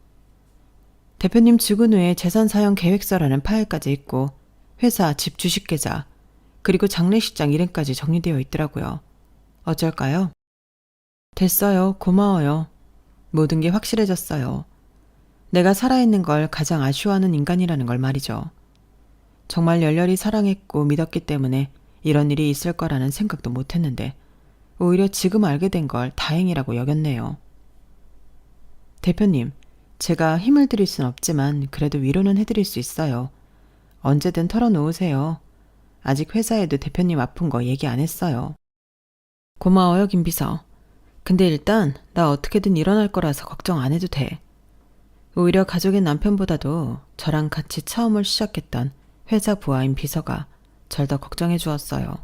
대표님 죽은 후에 재산사용 계획서라는 파일까지 있고 회사, 집 주식계좌, 그리고 장례식장 이름까지 정리되어 있더라고요. 어쩔까요? 됐어요. 고마워요. 모든 게 확실해졌어요. 내가 살아있는 걸 가장 아쉬워하는 인간이라는 걸 말이죠. 정말 열렬히 사랑했고 믿었기 때문에 이런 일이 있을 거라는 생각도 못했는데 오히려 지금 알게 된 걸 다행이라고 여겼네요. 대표님, 제가 힘을 드릴 순 없지만 그래도 위로는 해드릴 수 있어요. 언제든 털어놓으세요. 아직 회사에도 대표님 아픈 거 얘기 안 했어요. 고마워요, 김비서. 근데 일단 나 어떻게든 일어날 거라서 걱정 안 해도 돼. 오히려 가족인 남편보다도 저랑 같이 처음을 시작했던 회사 부하인 비서가 절 더 걱정해 주었어요.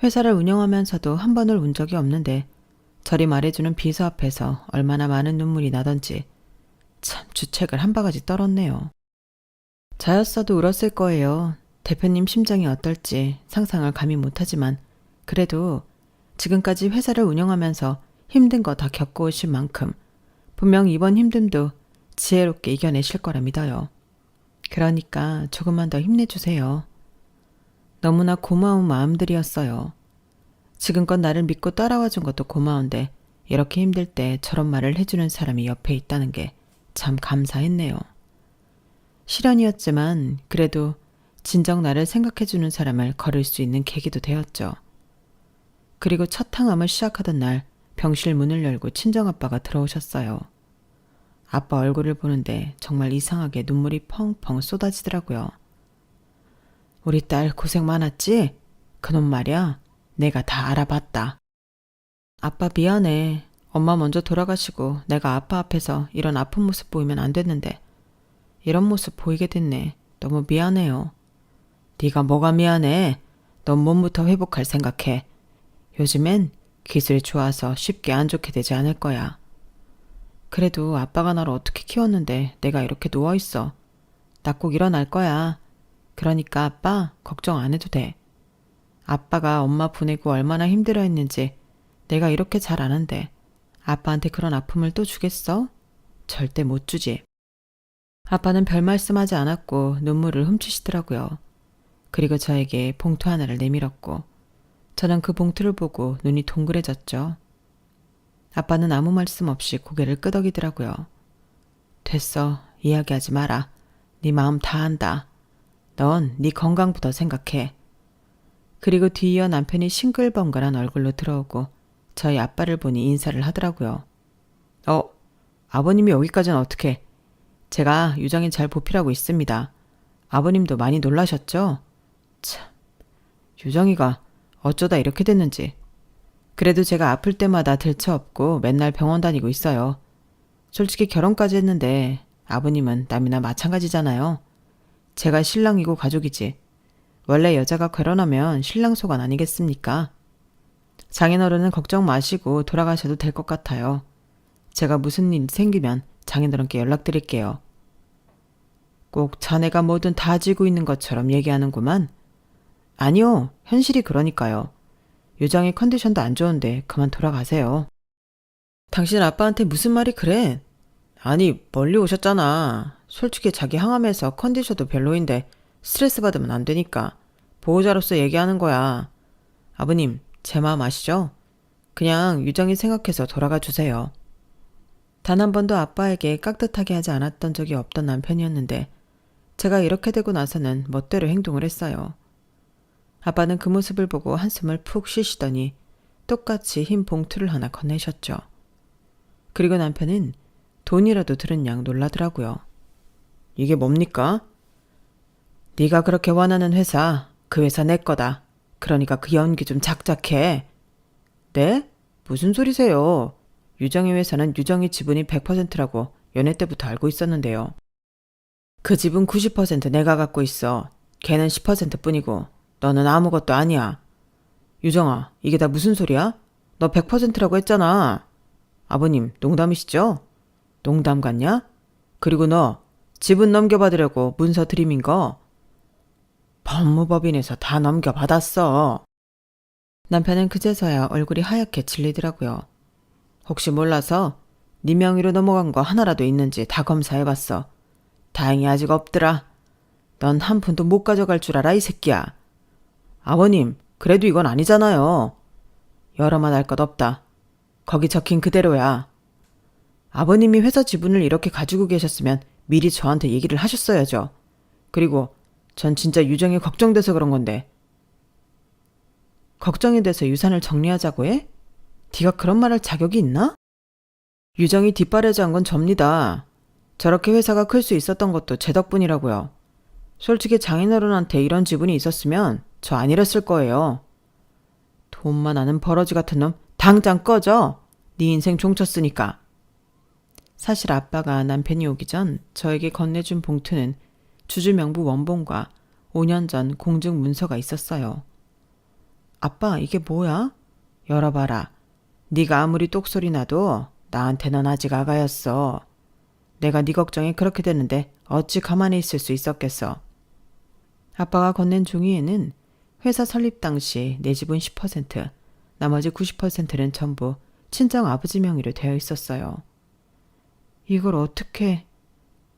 회사를 운영하면서도 한 번을 운 적이 없는데 저리 말해주는 비서 앞에서 얼마나 많은 눈물이 나던지 참 주책을 한 바가지 떨었네요. 저였어도 울었을 거예요. 대표님 심정이 어떨지 상상을 감히 못하지만 그래도 지금까지 회사를 운영하면서 힘든 거 다 겪어오신 만큼 분명 이번 힘듦도 지혜롭게 이겨내실 거라 믿어요. 그러니까 조금만 더 힘내주세요. 너무나 고마운 마음들이었어요. 지금껏 나를 믿고 따라와 준 것도 고마운데 이렇게 힘들 때 저런 말을 해주는 사람이 옆에 있다는 게 참 감사했네요. 시련이었지만 그래도 진정 나를 생각해주는 사람을 거를 수 있는 계기도 되었죠. 그리고 첫 항암을 시작하던 날 병실 문을 열고 친정아빠가 들어오셨어요. 아빠 얼굴을 보는데 정말 이상하게 눈물이 펑펑 쏟아지더라고요. 우리 딸 고생 많았지? 그놈 말이야. 내가 다 알아봤다. 아빠 미안해. 엄마 먼저 돌아가시고 내가 아빠 앞에서 이런 아픈 모습 보이면 안 됐는데 이런 모습 보이게 됐네. 너무 미안해요. 네가 뭐가 미안해. 넌 몸부터 회복할 생각해. 요즘엔 기술이 좋아서 쉽게 안 좋게 되지 않을 거야. 그래도 아빠가 나를 어떻게 키웠는데 내가 이렇게 누워있어. 나 꼭 일어날 거야. 그러니까 아빠 걱정 안 해도 돼. 아빠가 엄마 보내고 얼마나 힘들어했는지 내가 이렇게 잘 아는데 아빠한테 그런 아픔을 또 주겠어? 절대 못 주지. 아빠는 별 말씀하지 않았고 눈물을 훔치시더라고요. 그리고 저에게 봉투 하나를 내밀었고 저는 그 봉투를 보고 눈이 동그래졌죠. 아빠는 아무 말씀 없이 고개를 끄덕이더라고요. 됐어. 이야기하지 마라. 네 마음 다 안다. 넌 네 건강부터 생각해. 그리고 뒤이어 남편이 싱글벙글한 얼굴로 들어오고 저희 아빠를 보니 인사를 하더라고요. 아버님이 여기까지는 어떻게? 제가 유정이 잘 보필하고 있습니다. 아버님도 많이 놀라셨죠? 참, 유정이가 어쩌다 이렇게 됐는지. 그래도 제가 아플 때마다 들쳐업고 맨날 병원 다니고 있어요. 솔직히 결혼까지 했는데 아버님은 남이나 마찬가지잖아요. 제가 신랑이고 가족이지. 원래 여자가 결혼하면 신랑 소관 아니겠습니까? 장인어른은 걱정 마시고 돌아가셔도 될 것 같아요. 제가 무슨 일 생기면 장인어른께 연락드릴게요. 꼭 자네가 뭐든 다 지고 있는 것처럼 얘기하는구만. 아니요, 현실이 그러니까요. 유정이 컨디션도 안 좋은데 그만 돌아가세요. 당신 아빠한테 무슨 말이 그래? 아니, 멀리 오셨잖아. 솔직히 자기 항암해서 컨디션도 별로인데 스트레스 받으면 안 되니까 보호자로서 얘기하는 거야. 아버님, 제 마음 아시죠? 그냥 유정이 생각해서 돌아가 주세요. 단 한 번도 아빠에게 깍듯하게 하지 않았던 적이 없던 남편이었는데 제가 이렇게 되고 나서는 멋대로 행동을 했어요. 아빠는 그 모습을 보고 한숨을 푹 쉬시더니 똑같이 흰 봉투를 하나 건네셨죠. 그리고 남편은 돈이라도 들은 양 놀라더라고요. 이게 뭡니까? 네가 그렇게 원하는 회사, 그 회사 내 거다. 그러니까 그 연기 좀 작작해. 네? 무슨 소리세요? 유정이 회사는 유정이 지분이 100%라고 연애 때부터 알고 있었는데요. 그 지분 90% 내가 갖고 있어. 걔는 10% 뿐이고 너는 아무것도 아니야. 유정아, 이게 다 무슨 소리야? 너 100%라고 했잖아. 아버님, 농담이시죠? 농담 같냐? 그리고 너 지분 넘겨받으려고 문서 들이민 거 법무법인에서 다 넘겨받았어. 남편은 그제서야 얼굴이 하얗게 질리더라고요. 혹시 몰라서 네 명의로 넘어간 거 하나라도 있는지 다 검사해봤어. 다행히 아직 없더라. 넌 한 푼도 못 가져갈 줄 알아, 이 새끼야. 아버님, 그래도 이건 아니잖아요. 여러만 할 것 없다. 거기 적힌 그대로야. 아버님이 회사 지분을 이렇게 가지고 계셨으면 미리 저한테 얘기를 하셨어야죠. 그리고 전 진짜 유정이 걱정돼서 그런 건데. 걱정이 돼서 유산을 정리하자고 해? 네가 그런 말 할 자격이 있나? 유정이 뒷바라지한 건 접니다. 저렇게 회사가 클 수 있었던 것도 제 덕분이라고요. 솔직히 장인어른한테 이런 지분이 있었으면 저 안 이랬을 거예요. 돈만 아는 버러지 같은 놈 당장 꺼져. 네 인생 종쳤으니까. 사실 아빠가 남편이 오기 전 저에게 건네준 봉투는 주주명부 원본과 5년 전 공증 문서가 있었어요. 아빠, 이게 뭐야? 열어봐라. 네가 아무리 똑소리 나도 나한테는 아직 아가였어. 내가 네 걱정이 그렇게 되는데 어찌 가만히 있을 수 있었겠어. 아빠가 건넨 종이에는 회사 설립 당시 내 지분 10%, 나머지 90%는 전부 친정 아버지 명의로 되어 있었어요. 이걸 어떻게...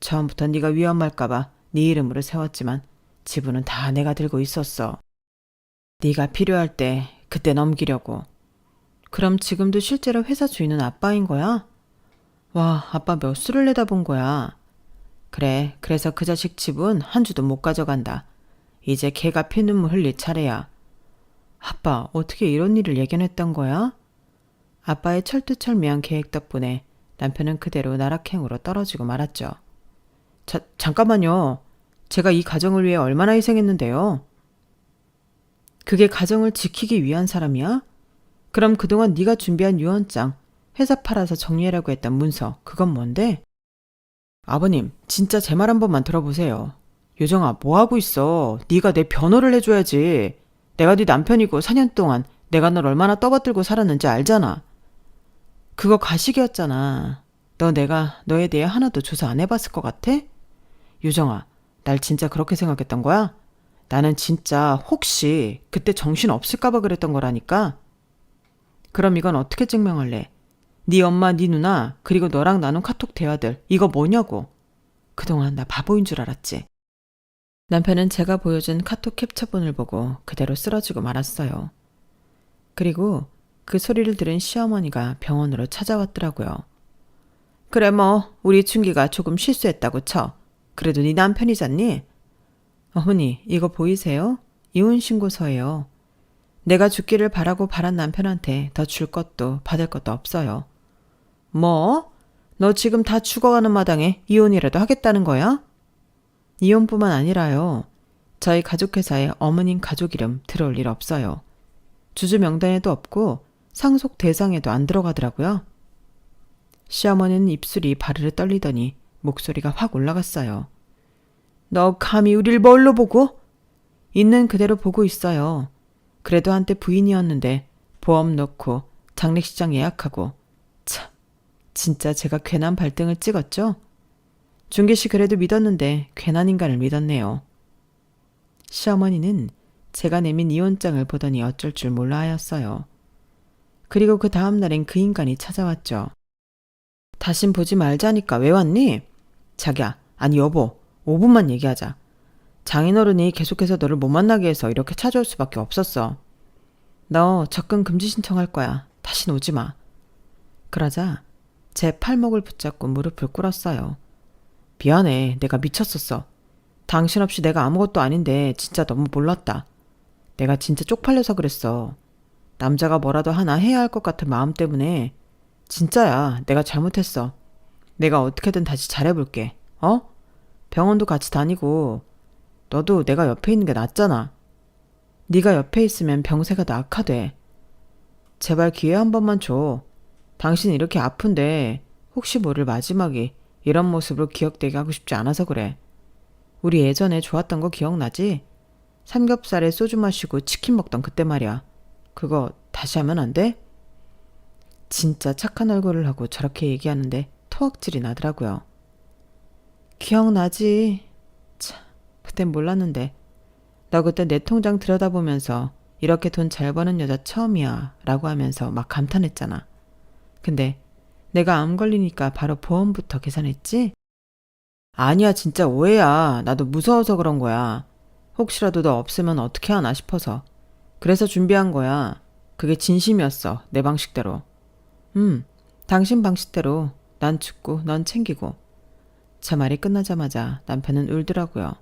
처음부터 네가 위험할까봐 네 이름으로 세웠지만 지분은 다 내가 들고 있었어. 네가 필요할 때 그때 넘기려고. 그럼 지금도 실제로 회사 주인은 아빠인 거야? 와, 아빠 몇 수를 내다본 거야. 그래, 그래서 그 자식 지분 한 주도 못 가져간다. 이제 걔가 피눈물 흘릴 차례야. 아빠, 어떻게 이런 일을 예견했던 거야? 아빠의 철두철미한 계획 덕분에 남편은 그대로 나락행으로 떨어지고 말았죠. 잠깐만요. 제가 이 가정을 위해 얼마나 희생했는데요. 그게 가정을 지키기 위한 사람이야? 그럼 그동안 네가 준비한 유언장, 회사 팔아서 정리하라고 했던 문서, 그건 뭔데? 아버님, 진짜 제 말 한 번만 들어보세요. 유정아, 뭐하고 있어? 네가 내 변호를 해줘야지. 내가 네 남편이고 4년 동안 내가 널 얼마나 떠받들고 살았는지 알잖아. 그거 가식이었잖아. 내가 너에 대해 하나도 조사 안 해봤을 것 같아? 유정아, 날 진짜 그렇게 생각했던 거야? 나는 진짜 혹시 그때 정신 없을까봐 그랬던 거라니까? 그럼 이건 어떻게 증명할래? 네 엄마, 네 누나, 그리고 너랑 나눈 카톡 대화들, 이거 뭐냐고. 그동안 나 바보인 줄 알았지. 남편은 제가 보여준 카톡 캡처본을 보고 그대로 쓰러지고 말았어요. 그리고 그 소리를 들은 시어머니가 병원으로 찾아왔더라고요. 그래 뭐 우리 춘기가 조금 실수했다고 쳐. 그래도 네 남편이잖니? 어머니, 이거 보이세요? 이혼신고서예요. 내가 죽기를 바라고 바란 남편한테 더 줄 것도 받을 것도 없어요. 뭐? 너 지금 다 죽어가는 마당에 이혼이라도 하겠다는 거야? 이혼뿐만 아니라요. 저희 가족회사에 어머님 가족 이름 들어올 일 없어요. 주주 명단에도 없고 상속 대상에도 안 들어가더라고요. 시어머니는 입술이 바르르 떨리더니 목소리가 확 올라갔어요. 너 감히 우릴 뭘로 보고? 있는 그대로 보고 있어요. 그래도 한때 부인이었는데 보험 넣고 장례식장 예약하고 참 진짜 제가 괜한 발등을 찍었죠? 준기 씨 그래도 믿었는데 괜한 인간을 믿었네요. 시어머니는 제가 내민 이혼장을 보더니 어쩔 줄 몰라 하였어요. 그리고 그 다음 날엔 그 인간이 찾아왔죠. 다신 보지 말자니까 왜 왔니? 자기야, 아니 여보, 5분만 얘기하자. 장인어른이 계속해서 너를 못 만나게 해서 이렇게 찾아올 수밖에 없었어. 너 접근 금지 신청할 거야. 다신 오지 마. 그러자 제 팔목을 붙잡고 무릎을 꿇었어요. 미안해, 내가 미쳤었어. 당신 없이 내가 아무것도 아닌데 진짜 너무 몰랐다. 내가 진짜 쪽팔려서 그랬어. 남자가 뭐라도 하나 해야 할 것 같은 마음 때문에. 진짜야, 내가 잘못했어. 내가 어떻게든 다시 잘해볼게. 병원도 같이 다니고 너도 내가 옆에 있는 게 낫잖아. 네가 옆에 있으면 병세가 더 악화돼. 제발 기회 한 번만 줘. 당신 이렇게 아픈데 혹시 모를 마지막이 이런 모습으로 기억되게 하고 싶지 않아서 그래. 우리 예전에 좋았던 거 기억나지? 삼겹살에 소주 마시고 치킨 먹던 그때 말이야. 그거 다시 하면 안 돼? 진짜 착한 얼굴을 하고 저렇게 얘기하는데 토악질이 나더라고요. 기억나지? 참, 그땐 몰랐는데. 너 그때 내 통장 들여다보면서 이렇게 돈 잘 버는 여자 처음이야 라고 하면서 막 감탄했잖아. 근데 내가 암 걸리니까 바로 보험부터 계산했지? 아니야, 진짜 오해야. 나도 무서워서 그런 거야. 혹시라도 너 없으면 어떻게 하나 싶어서. 그래서 준비한 거야. 그게 진심이었어, 내 방식대로. 당신 방식대로. 난 죽고 넌 챙기고. 제 말이 끝나자마자 남편은 울더라고요.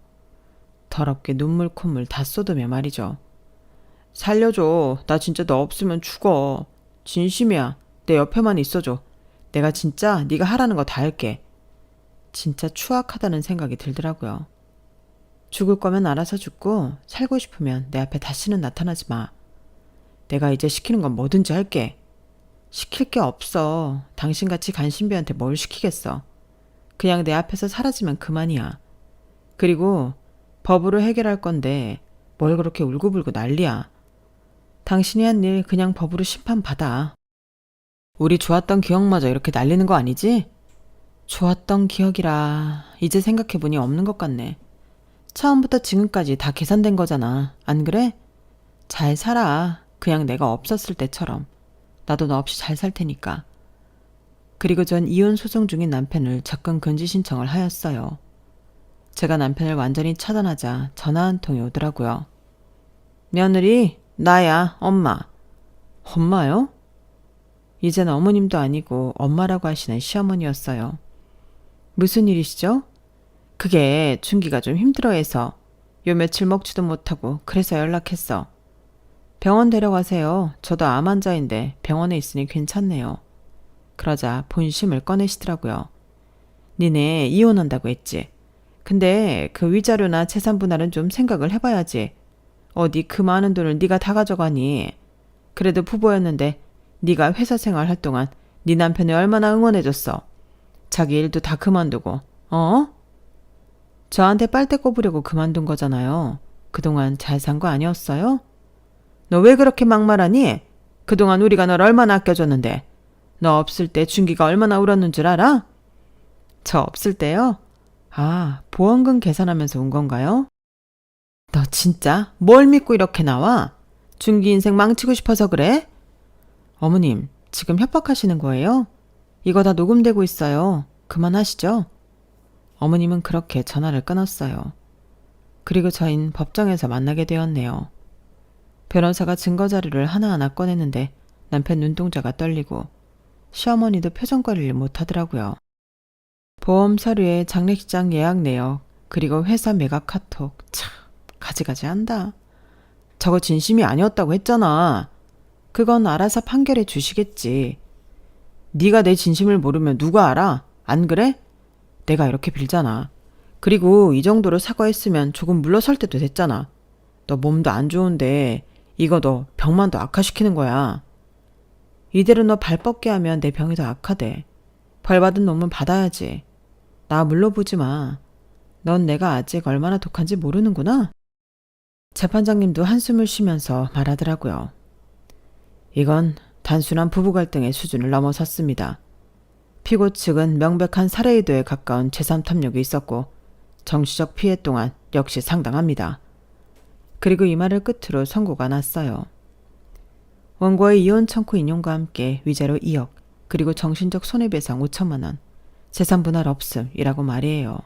더럽게 눈물 콧물 다 쏟으며 말이죠. 살려줘. 나 진짜 너 없으면 죽어. 진심이야. 내 옆에만 있어줘. 내가 진짜 네가 하라는 거 다 할게. 진짜 추악하다는 생각이 들더라고요. 죽을 거면 알아서 죽고 살고 싶으면 내 앞에 다시는 나타나지 마. 내가 이제 시키는 건 뭐든지 할게. 시킬 게 없어. 당신같이 간신배한테 뭘 시키겠어. 그냥 내 앞에서 사라지면 그만이야. 그리고 법으로 해결할 건데 뭘 그렇게 울고불고 난리야. 당신이 한 일 그냥 법으로 심판받아. 우리 좋았던 기억마저 이렇게 날리는 거 아니지? 좋았던 기억이라 이제 생각해보니 없는 것 같네. 처음부터 지금까지 다 계산된 거잖아. 안 그래? 잘 살아. 그냥 내가 없었을 때처럼. 나도 너 없이 잘 살 테니까. 그리고 전 이혼 소송 중인 남편을 접근 금지 신청을 하였어요. 제가 남편을 완전히 차단하자 전화 한 통이 오더라고요. 며느리, 나야, 엄마. 엄마요? 이젠 어머님도 아니고 엄마라고 하시는 시어머니였어요. 무슨 일이시죠? 그게 준기가 좀 힘들어해서 요 며칠 먹지도 못하고 그래서 연락했어. 병원 데려가세요. 저도 암 환자인데 병원에 있으니 괜찮네요. 그러자 본심을 꺼내시더라고요. 니네 이혼한다고 했지. 근데 그 위자료나 재산 분할은 좀 생각을 해봐야지. 어디 그 많은 돈을 네가 다 가져가니. 그래도 부부였는데 네가 회사 생활 할 동안 네 남편이 얼마나 응원해줬어. 자기 일도 다 그만두고. 저한테 빨대 꼽으려고 그만둔 거잖아요. 그동안 잘 산 거 아니었어요? 너 왜 그렇게 막말하니? 그동안 우리가 널 얼마나 아껴줬는데. 너 없을 때 준기가 얼마나 울었는 줄 알아? 저 없을 때요? 아, 보험금 계산하면서 온 건가요? 너 진짜 뭘 믿고 이렇게 나와? 준기 인생 망치고 싶어서 그래? 어머님, 지금 협박하시는 거예요? 이거 다 녹음되고 있어요. 그만하시죠. 어머님은 그렇게 전화를 끊었어요. 그리고 저흰 법정에서 만나게 되었네요. 변호사가 증거 자료를 하나하나 꺼내는데 남편 눈동자가 떨리고 시어머니도 표정 관리를 못하더라고요. 보험 서류에 장례식장 예약 내역, 그리고 회사 매각 카톡. 참, 가지가지 한다. 저거 진심이 아니었다고 했잖아. 그건 알아서 판결해 주시겠지. 네가 내 진심을 모르면 누가 알아? 안 그래? 내가 이렇게 빌잖아. 그리고 이 정도로 사과했으면 조금 물러설 때도 됐잖아. 너 몸도 안 좋은데 이거 너 병만 더 악화시키는 거야. 이대로 너 발 뻗게 하면 내 병이 더 악화돼. 벌 받은 놈은 받아야지. 나 물러보지 마. 넌 내가 아직 얼마나 독한지 모르는구나. 재판장님도 한숨을 쉬면서 말하더라고요. 이건 단순한 부부 갈등의 수준을 넘어섰습니다. 피고 측은 명백한 살해 의도에 가까운 제3 탐욕이 있었고 정치적 피해 또한 역시 상당합니다. 그리고 이 말을 끝으로 선고가 났어요. 원고의 이혼 청구 인용과 함께 위자료 2억 그리고 정신적 손해배상 5천만 원, 재산 분할 없음이라고 말이에요.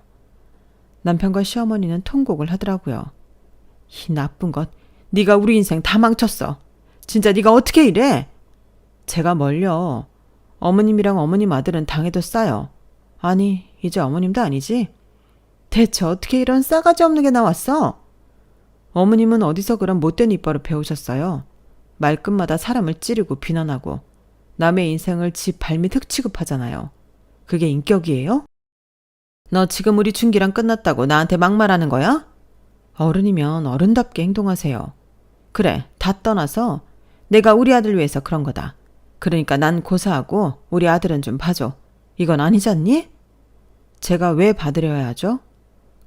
남편과 시어머니는 통곡을 하더라고요. 이 나쁜 것, 네가 우리 인생 다 망쳤어. 진짜 네가 어떻게 이래? 제가 뭘요. 어머님이랑 어머님 아들은 당해도 싸요. 아니, 이제 어머님도 아니지? 대체 어떻게 이런 싸가지 없는 게 나왔어? 어머님은 어디서 그런 못된 입버릇 배우셨어요? 말끝마다 사람을 찌르고 비난하고 남의 인생을 지 발밑 취급하잖아요. 그게 인격이에요? 너 지금 우리 준기랑 끝났다고 나한테 막말하는 거야? 어른이면 어른답게 행동하세요. 그래, 다 떠나서 내가 우리 아들 위해서 그런 거다. 그러니까 난 고사하고 우리 아들은 좀 봐줘. 이건 아니잖니? 제가 왜 봐드려야 하죠?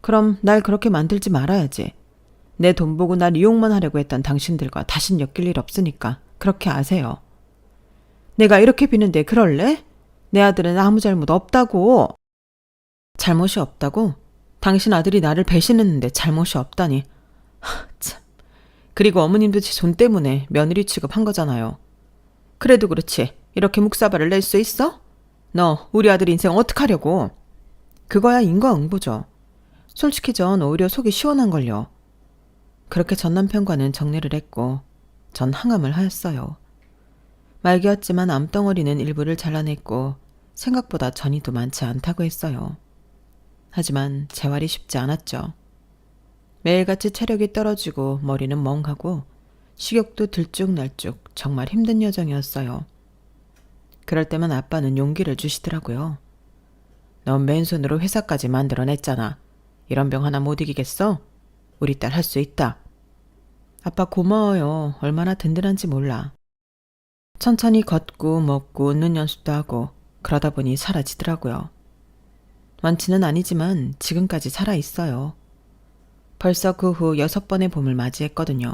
그럼 날 그렇게 만들지 말아야지. 내 돈 보고 날 이용만 하려고 했던 당신들과 다신 엮일 일 없으니까 그렇게 아세요. 내가 이렇게 비는데 그럴래? 내 아들은 아무 잘못 없다고. 잘못이 없다고? 당신 아들이 나를 배신했는데 잘못이 없다니. 참. 그리고 어머님도 제 돈 때문에 며느리 취급한 거잖아요. 그래도 그렇지. 이렇게 묵사발을 낼 수 있어? 너 우리 아들 인생 어떡하려고? 그거야 인과응보죠. 솔직히 전 오히려 속이 시원한걸요. 그렇게 전 남편과는 정리를 했고 전 항암을 하였어요. 말기였지만 암덩어리는 일부를 잘라냈고 생각보다 전이도 많지 않다고 했어요. 하지만 재활이 쉽지 않았죠. 매일같이 체력이 떨어지고 머리는 멍하고 식욕도 들쭉날쭉 정말 힘든 여정이었어요. 그럴 때만 아빠는 용기를 주시더라고요. 넌 맨손으로 회사까지 만들어냈잖아. 이런 병 하나 못 이기겠어? 우리 딸 할 수 있다. 아빠 고마워요. 얼마나 든든한지 몰라. 천천히 걷고 먹고 웃는 연습도 하고 그러다 보니 사라지더라고요. 많지는 아니지만 지금까지 살아있어요. 벌써 그 후 6번의 봄을 맞이했거든요.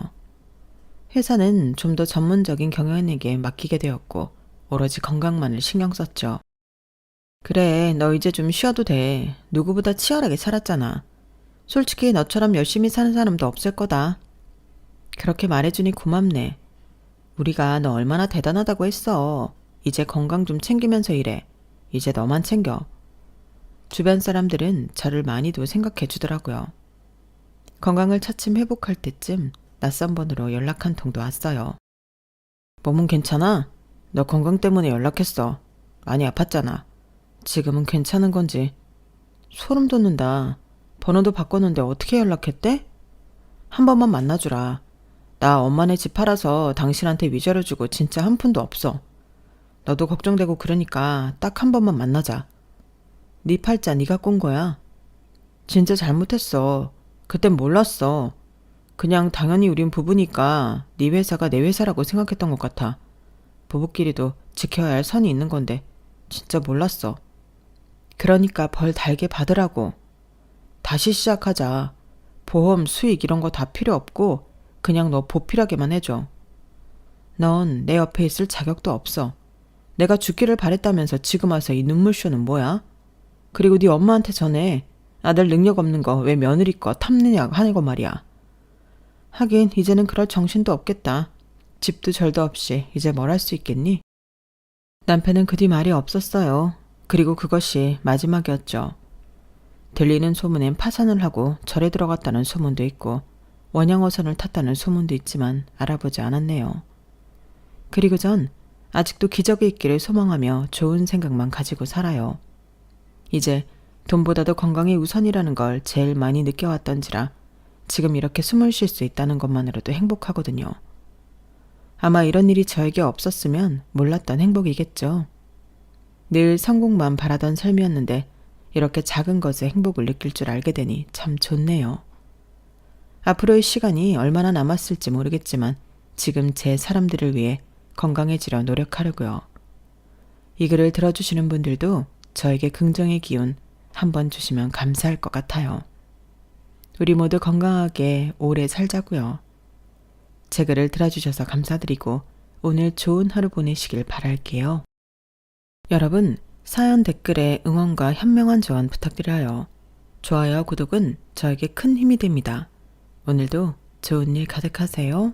회사는 좀 더 전문적인 경영인에게 맡기게 되었고 오로지 건강만을 신경 썼죠. 그래, 너 이제 좀 쉬어도 돼. 누구보다 치열하게 살았잖아. 솔직히 너처럼 열심히 사는 사람도 없을 거다. 그렇게 말해주니 고맙네. 우리가 너 얼마나 대단하다고 했어. 이제 건강 좀 챙기면서 일해. 이제 너만 챙겨. 주변 사람들은 저를 많이도 생각해 주더라고요. 건강을 차츰 회복할 때쯤 낯선 번호로 연락 한 통도 왔어요. 몸은 괜찮아? 너 건강 때문에 연락했어. 많이 아팠잖아. 지금은 괜찮은 건지. 소름 돋는다. 번호도 바꿨는데 어떻게 연락했대? 한 번만 만나주라. 나 엄마네 집 팔아서 당신한테 위자료 주고 진짜 한 푼도 없어. 너도 걱정되고 그러니까 딱 한 번만 만나자. 네 팔자 네가 꼰 거야. 진짜 잘못했어. 그땐 몰랐어. 그냥 당연히 우린 부부니까 네 회사가 내 회사라고 생각했던 것 같아. 부부끼리도 지켜야 할 선이 있는 건데 진짜 몰랐어. 그러니까 벌 달게 받으라고. 다시 시작하자. 보험, 수익 이런 거 다 필요 없고 그냥 너 보필하게만 해줘. 넌 내 옆에 있을 자격도 없어. 내가 죽기를 바랬다면서 지금 와서 이 눈물쇼는 뭐야? 그리고 네 엄마한테 전해. 아들 능력 없는 거 왜 며느리 거 탐내냐 하는 거 말이야. 하긴 이제는 그럴 정신도 없겠다. 집도 절도 없이 이제 뭘 할 수 있겠니? 남편은 그 뒤 말이 없었어요. 그리고 그것이 마지막이었죠. 들리는 소문엔 파산을 하고 절에 들어갔다는 소문도 있고 원양어선을 탔다는 소문도 있지만 알아보지 않았네요. 그리고 전 아직도 기적이 있기를 소망하며 좋은 생각만 가지고 살아요. 이제 돈보다도 건강이 우선이라는 걸 제일 많이 느껴왔던지라 지금 이렇게 숨을 쉴 수 있다는 것만으로도 행복하거든요. 아마 이런 일이 저에게 없었으면 몰랐던 행복이겠죠. 늘 성공만 바라던 삶이었는데 이렇게 작은 것에 행복을 느낄 줄 알게 되니 참 좋네요. 앞으로의 시간이 얼마나 남았을지 모르겠지만 지금 제 사람들을 위해 건강해지려 노력하려고요. 이 글을 들어주시는 분들도 저에게 긍정의 기운 한번 주시면 감사할 것 같아요. 우리 모두 건강하게 오래 살자고요. 제 글을 들어주셔서 감사드리고 오늘 좋은 하루 보내시길 바랄게요. 여러분, 사연 댓글에 응원과 현명한 조언 부탁드려요. 좋아요와 구독은 저에게 큰 힘이 됩니다. 오늘도 좋은 일 가득하세요.